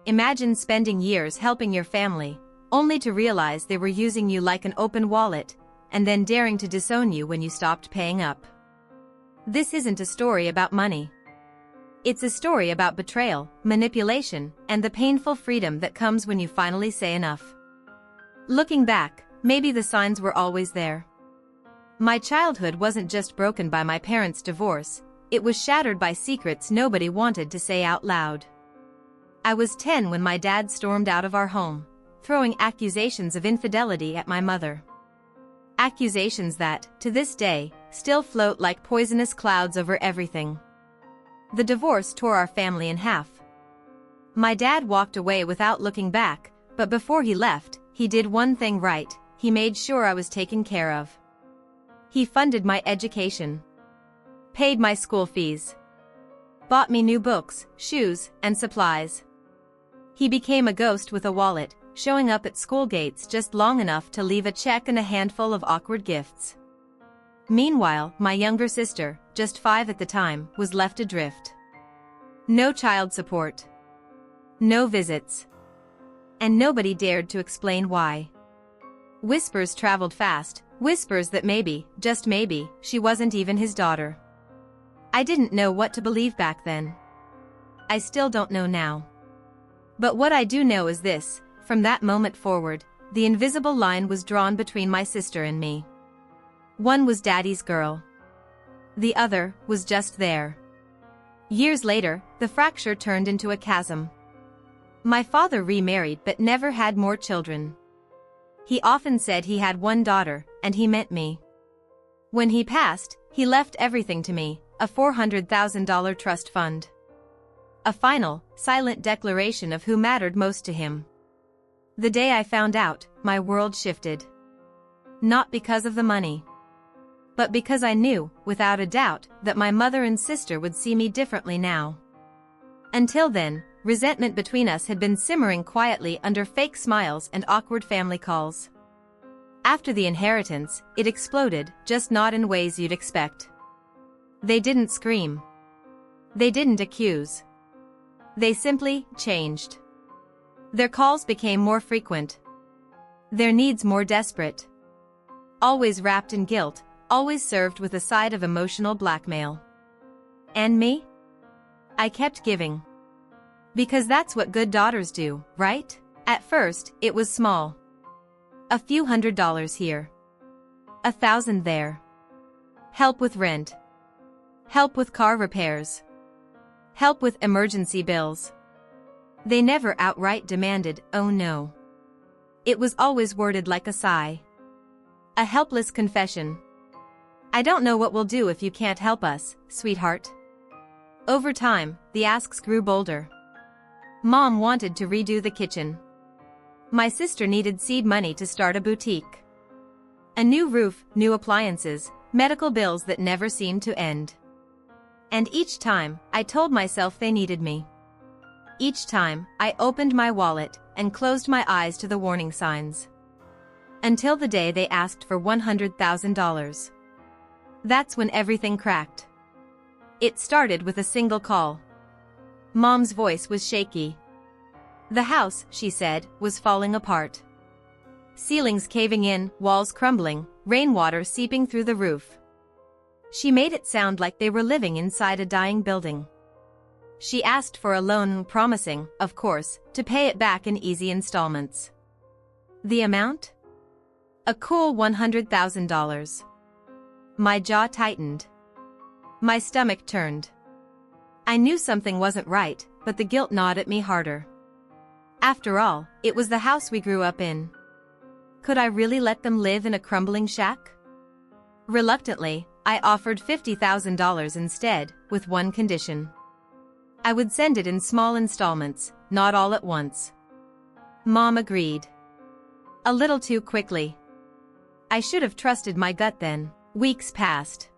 Imagine spending years helping your family, only to realize they were using you like an open wallet, and then daring to disown you when you stopped paying up. This isn't a story about money. It's a story about betrayal, manipulation, and the painful freedom that comes when you finally say enough. Looking back, maybe the signs were always there. My childhood wasn't just broken by my parents' divorce, it was shattered by secrets nobody wanted to say out loud. I was 10 when my dad stormed out of our home, throwing accusations of infidelity at my mother. Accusations that, to this day, still float like poisonous clouds over everything. The divorce tore our family in half. My dad walked away without looking back, but before he left, he did one thing right: he made sure I was taken care of. He funded my education, paid my school fees, bought me new books, shoes, and supplies. He became a ghost with a wallet, showing up at school gates just long enough to leave a check and a handful of awkward gifts. Meanwhile, my younger sister, just 5 at the time, was left adrift. No child support, no visits, and nobody dared to explain why. Whispers traveled fast, whispers that maybe, just maybe, she wasn't even his daughter. I didn't know what to believe back then. I still don't know now. But what I do know is this: from that moment forward, the invisible line was drawn between my sister and me. One was Daddy's girl. The other was just there. Years later, the fracture turned into a chasm. My father remarried but never had more children. He often said he had one daughter, and he meant me. When he passed, he left everything to me: a $400,000 trust fund. A final, silent declaration of who mattered most to him. The day I found out, my world shifted. Not because of the money, but because I knew, without a doubt, that my mother and sister would see me differently now. Until then, resentment between us had been simmering quietly under fake smiles and awkward family calls. After the inheritance, it exploded, just not in ways you'd expect. They didn't scream. They didn't accuse. They simply changed. Their calls became more frequent. Their needs more desperate. Always wrapped in guilt, always served with a side of emotional blackmail. And me? I kept giving. Because that's what good daughters do, right? At first, it was small. A few $100s here. 1,000 there. Help with rent. Help with car repairs. Help with emergency bills. They never outright demanded, "Oh no." It was always worded like a sigh. A helpless confession. "I don't know what we'll do if you can't help us, sweetheart." Over time, the asks grew bolder. Mom wanted to redo the kitchen. My sister needed seed money to start a boutique. A new roof, new appliances, medical bills that never seemed to end. And each time, I told myself they needed me. Each time, I opened my wallet and closed my eyes to the warning signs. Until the day they asked for $100,000. That's when everything cracked. It started with a single call. Mom's voice was shaky. The house, she said, was falling apart. Ceilings caving in, walls crumbling, rainwater seeping through the roof. She made it sound like they were living inside a dying building. She asked for a loan, promising, of course, to pay it back in easy installments. The amount? A cool $100,000. My jaw tightened. My stomach turned. I knew something wasn't right, but the guilt gnawed at me harder. After all, it was the house we grew up in. Could I really let them live in a crumbling shack? Reluctantly, I offered $50,000 instead, with one condition. I would send it in small installments, not all at once. Mom agreed. A little too quickly. I should have trusted my gut then. Weeks passed.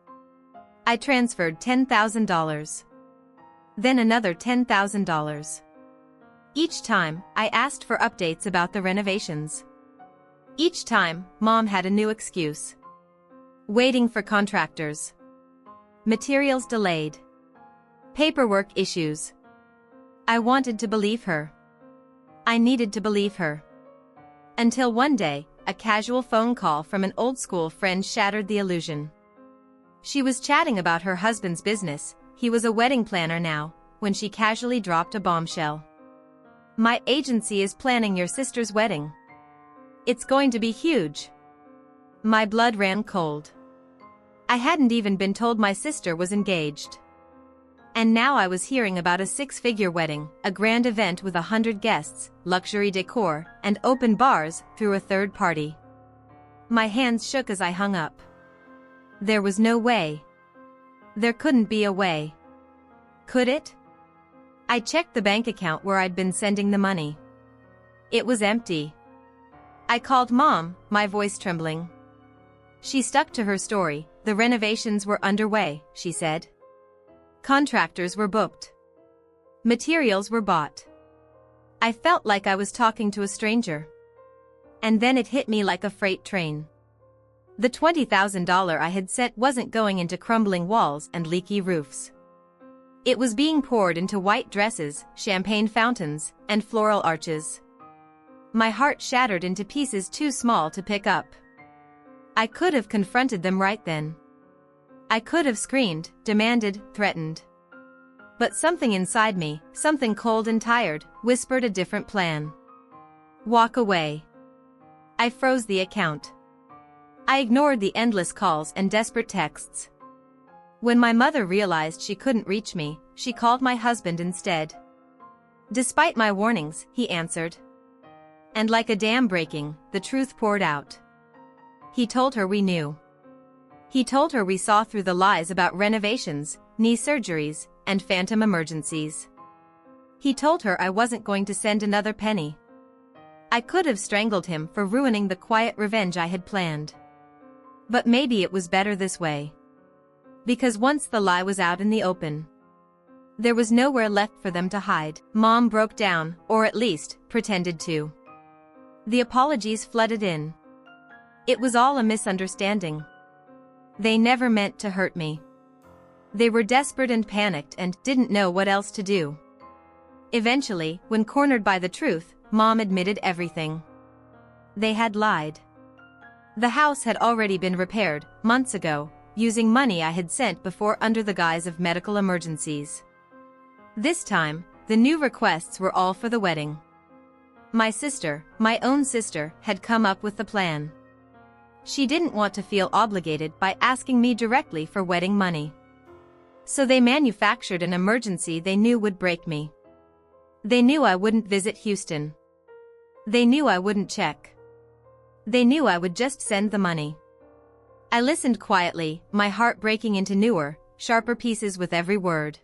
I transferred $10,000. Then another $10,000. Each time, I asked for updates about the renovations. Each time, Mom had a new excuse. Waiting for contractors. Materials delayed. Paperwork issues. I wanted to believe her. I needed to believe her. Until one day, a casual phone call from an old-school friend shattered the illusion. She was chatting about her husband's business, he was a wedding planner now, when she casually dropped a bombshell. "My agency is planning your sister's wedding. It's going to be huge." My blood ran cold. I hadn't even been told my sister was engaged. And now I was hearing about a six-figure wedding, a grand event with 100 guests, luxury decor, and open bars through a third party. My hands shook as I hung up. There was no way. There couldn't be a way. Could it? I checked the bank account where I'd been sending the money. It was empty. I called Mom, my voice trembling. She stuck to her story. The renovations were underway, she said. Contractors were booked. Materials were bought. I felt like I was talking to a stranger. And then it hit me like a freight train. The $20,000 I had set wasn't going into crumbling walls and leaky roofs. It was being poured into white dresses, champagne fountains, and floral arches. My heart shattered into pieces too small to pick up. I could have confronted them right then. I could have screamed, demanded, threatened. But something inside me, something cold and tired, whispered a different plan. Walk away. I froze the account. I ignored the endless calls and desperate texts. When my mother realized she couldn't reach me, she called my husband instead. Despite my warnings, he answered. And like a dam breaking, the truth poured out. He told her we knew. He told her we saw through the lies about renovations, knee surgeries, and phantom emergencies. He told her I wasn't going to send another penny. I could have strangled him for ruining the quiet revenge I had planned. But maybe it was better this way. Because once the lie was out in the open, there was nowhere left for them to hide. Mom broke down, or at least, pretended to. The apologies flooded in. It was all a misunderstanding. They never meant to hurt me. They were desperate and panicked and didn't know what else to do. Eventually, when cornered by the truth, Mom admitted everything. They had lied. The house had already been repaired, months ago, using money I had sent before under the guise of medical emergencies. This time, the new requests were all for the wedding. My sister, my own sister, had come up with the plan. She didn't want to feel obligated by asking me directly for wedding money. So they manufactured an emergency they knew would break me. They knew I wouldn't visit Houston. They knew I wouldn't check. They knew I would just send the money. I listened quietly, my heart breaking into newer, sharper pieces with every word.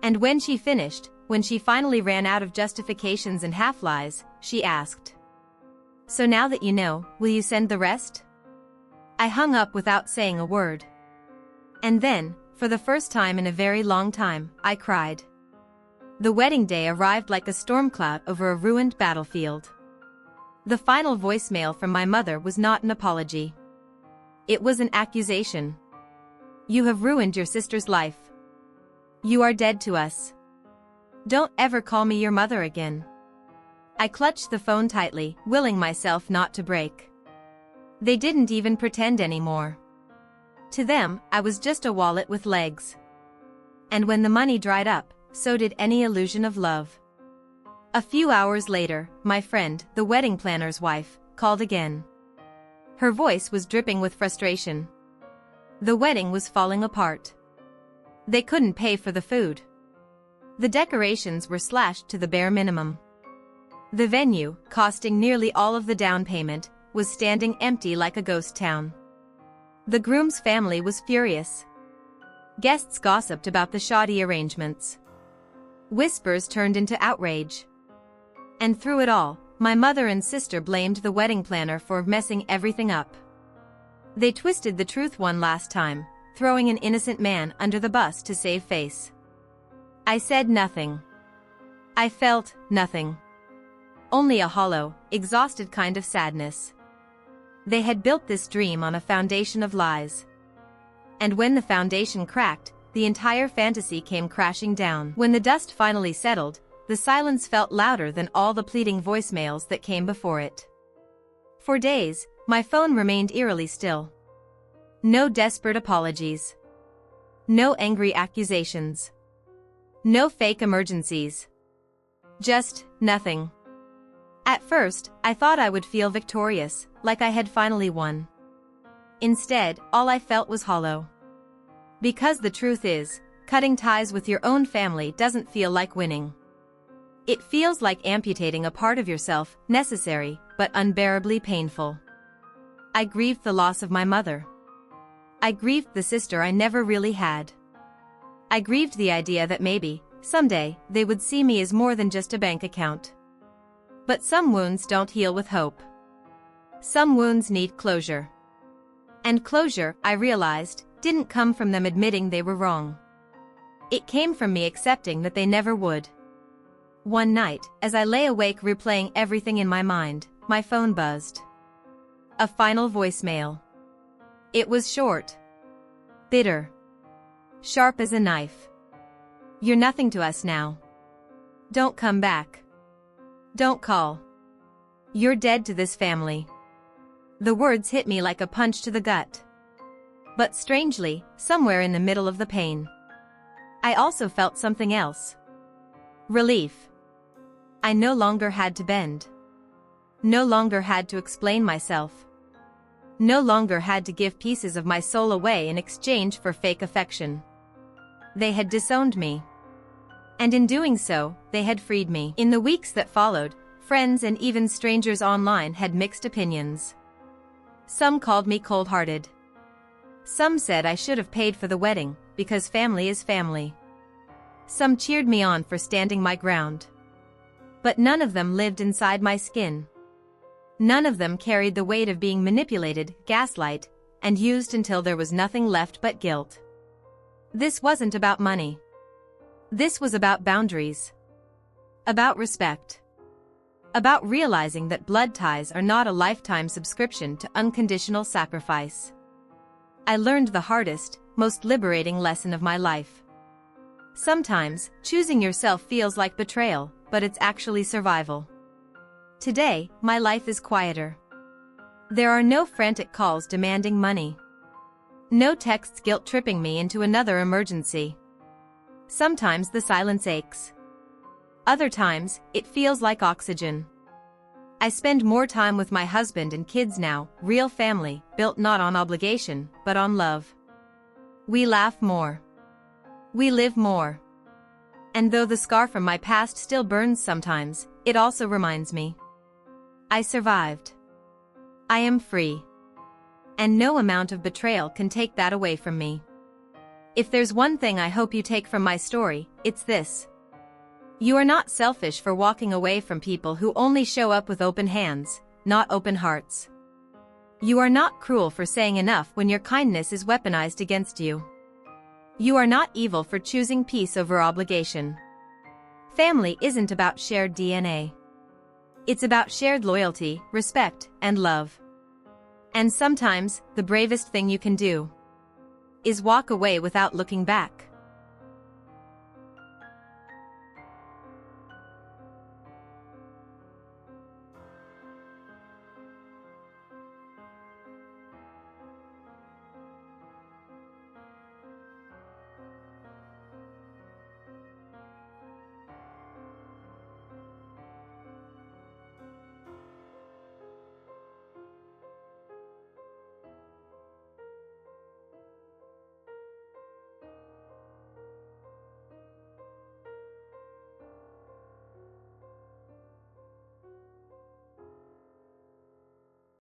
And when she finished, when she finally ran out of justifications and half-lies, she asked, "So now that you know, will you send the rest?" I hung up without saying a word. And then, for the first time in a very long time, I cried. The wedding day arrived like a storm cloud over a ruined battlefield. The final voicemail from my mother was not an apology. It was an accusation. "You have ruined your sister's life. You are dead to us. Don't ever call me your mother again." I clutched the phone tightly, willing myself not to break. They didn't even pretend anymore. To them, I was just a wallet with legs. And when the money dried up, so did any illusion of love. A few hours later, my friend, the wedding planner's wife, called again. Her voice was dripping with frustration. The wedding was falling apart. They couldn't pay for the food. The decorations were slashed to the bare minimum. The venue, costing nearly all of the down payment, was standing empty like a ghost town. The groom's family was furious. Guests gossiped about the shoddy arrangements. Whispers turned into outrage. And through it all, my mother and sister blamed the wedding planner for messing everything up. They twisted the truth one last time, throwing an innocent man under the bus to save face. I said nothing. I felt nothing. Only a hollow, exhausted kind of sadness. They had built this dream on a foundation of lies. And when the foundation cracked, the entire fantasy came crashing down. When the dust finally settled, the silence felt louder than all the pleading voicemails that came before it. For days, my phone remained eerily still. No desperate apologies. No angry accusations. No fake emergencies. Just nothing. At first, I thought I would feel victorious, like I had finally won. Instead, all I felt was hollow. Because the truth is, cutting ties with your own family doesn't feel like winning. It feels like amputating a part of yourself, necessary, but unbearably painful. I grieved the loss of my mother. I grieved the sister I never really had. I grieved the idea that maybe, someday, they would see me as more than just a bank account. But some wounds don't heal with hope. Some wounds need closure. And closure, I realized, didn't come from them admitting they were wrong. It came from me accepting that they never would. One night, as I lay awake replaying everything in my mind, my phone buzzed. A final voicemail. It was short. Bitter. Sharp as a knife. You're nothing to us now. Don't come back. Don't call. You're dead to this family. The words hit me like a punch to the gut. But strangely, somewhere in the middle of the pain, I also felt something else. Relief. I no longer had to bend. No longer had to explain myself. No longer had to give pieces of my soul away in exchange for fake affection. They had disowned me. And in doing so, they had freed me. In the weeks that followed, friends and even strangers online had mixed opinions. Some called me cold-hearted. Some said I should have paid for the wedding, because family is family. Some cheered me on for standing my ground. But none of them lived inside my skin. None of them carried the weight of being manipulated, gaslight, and used until there was nothing left but guilt. This wasn't about money. This was about boundaries. About respect. About realizing that blood ties are not a lifetime subscription to unconditional sacrifice. I learned the hardest, most liberating lesson of my life. Sometimes, choosing yourself feels like betrayal, but it's actually survival. Today, my life is quieter. There are no frantic calls demanding money. No texts guilt-tripping me into another emergency. Sometimes the silence aches. Other times, it feels like oxygen. I spend more time with my husband and kids now, real family, built not on obligation, but on love. We laugh more. We live more. And though the scar from my past still burns sometimes, it also reminds me. I survived. I am free. And no amount of betrayal can take that away from me. If there's one thing I hope you take from my story, it's this. You are not selfish for walking away from people who only show up with open hands, not open hearts. You are not cruel for saying enough when your kindness is weaponized against you. You are not evil for choosing peace over obligation. Family isn't about shared DNA. It's about shared loyalty, respect, and love. And sometimes, the bravest thing you can do is walk away without looking back.